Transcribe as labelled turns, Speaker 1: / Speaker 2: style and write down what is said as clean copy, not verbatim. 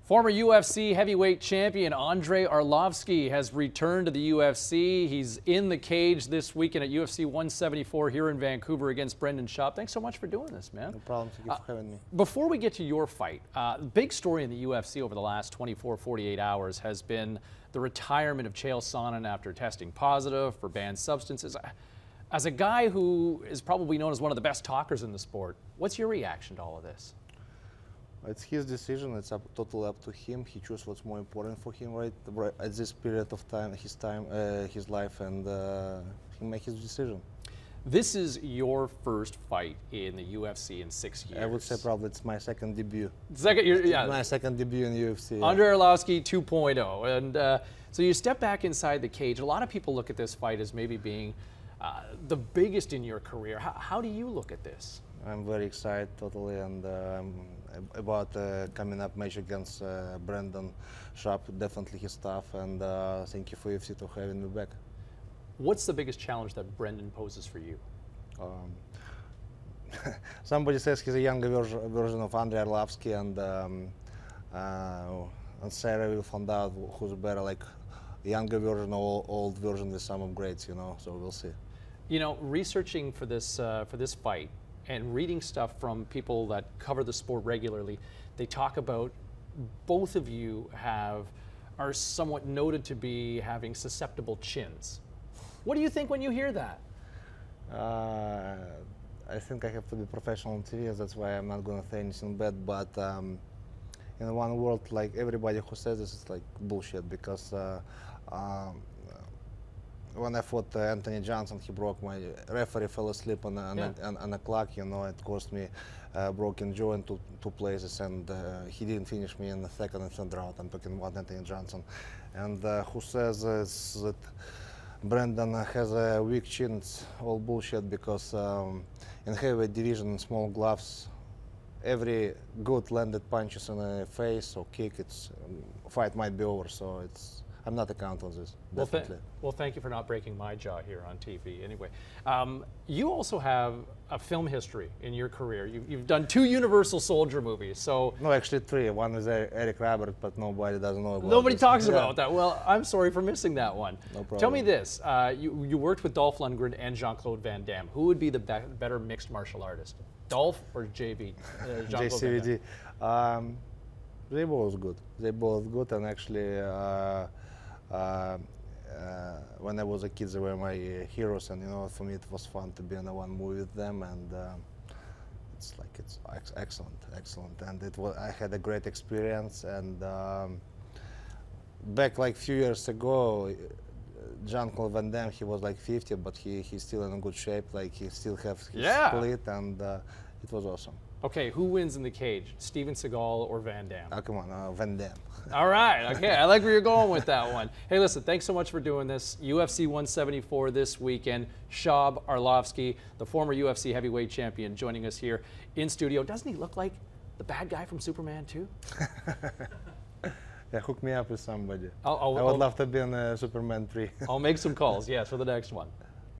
Speaker 1: Former UFC heavyweight champion Andrei Arlovski has returned to the UFC. He's in the cage this weekend at UFC 174 here in Vancouver against Brendan Schaub. Thanks so much for doing this, man.
Speaker 2: No problem. Thank you for having me.
Speaker 1: Before we get to your fight, the big story in the UFC over the last 24, 48 hours has been the retirement of Chael Sonnen after testing positive for banned substances. As a guy who is probably known as one of the best talkers in the sport, what's your reaction to all of this?
Speaker 2: It's his decision. It's totally up to him. He chooses what's more important for him right at this period of time, his life, and he make his decision.
Speaker 1: This is your first fight in the UFC in 6 years.
Speaker 2: I would say probably it's my second debut.
Speaker 1: Yeah.
Speaker 2: My second debut in UFC. Yeah.
Speaker 1: Andrei Arlovski 2.0. And so you step back inside the cage. A lot of people look at this fight as maybe being the biggest in your career. How do you look at this?
Speaker 2: I'm very excited totally, and about coming up match against Brendan Schaub, definitely his stuff, and thank you for UFC to having me back.
Speaker 1: What's the biggest challenge that Brendan poses for you?
Speaker 2: Somebody says he's a younger version of Andrei Arlovski, and Sarah will find out who's better, like younger version or old version with some upgrades, you know. So we'll see.
Speaker 1: You know, researching for this fight and reading stuff from people that cover the sport regularly, they talk about both of you are somewhat noted to be having susceptible chins. What do you think when you hear that?
Speaker 2: I think I have to be professional on TV, that's why I'm not going to say anything bad, but in one word, like everybody who says this is like bullshit, because when I fought Anthony Johnson, he broke my referee fell asleep on a clock, you know. It cost me broken jaw in two places, and he didn't finish me in the second and third round. I'm talking about Anthony Johnson. And who says that Brendan has a weak chin? It's all bullshit, because in heavyweight division, in small gloves, every good landed punches in the face or kick, fight might be over. So I'm not accounting on this, definitely.
Speaker 1: Well, thank you for not breaking my jaw here on TV. Anyway, you also have a film history in your career. You've done 2 Universal Soldier movies, so...
Speaker 2: No, actually 3. One with Eric Robert, but nobody doesn't know about
Speaker 1: Nobody
Speaker 2: this.
Speaker 1: Talks about that. Well, I'm sorry for missing that one.
Speaker 2: No problem.
Speaker 1: Tell me this. You worked with Dolph Lundgren and Jean-Claude Van Damme. Who would be the better mixed martial artist? Dolph or JV?
Speaker 2: JCVD. They both good. They both good, and actually when I was a kid, they were my heroes, and you know, for me it was fun to be in one movie with them, and it's excellent, and I had a great experience. And back like few years ago, Jean-Claude Van Damme, he was like 50, but he's still in good shape. Like he still have his split, and it was awesome.
Speaker 1: Okay, who wins in the cage, Steven Seagal or Van Damme?
Speaker 2: Oh, come on, Van Damme.
Speaker 1: All right, okay, I like where you're going with that one. Hey, listen, thanks so much for doing this. UFC 174 this weekend. Schaub, Arlovski, the former UFC heavyweight champion, joining us here in studio. Doesn't he look like the bad guy from Superman 2?
Speaker 2: Yeah, hook me up with somebody.
Speaker 1: I
Speaker 2: would love to be in Superman 3.
Speaker 1: I'll make some calls, yes, for the next one.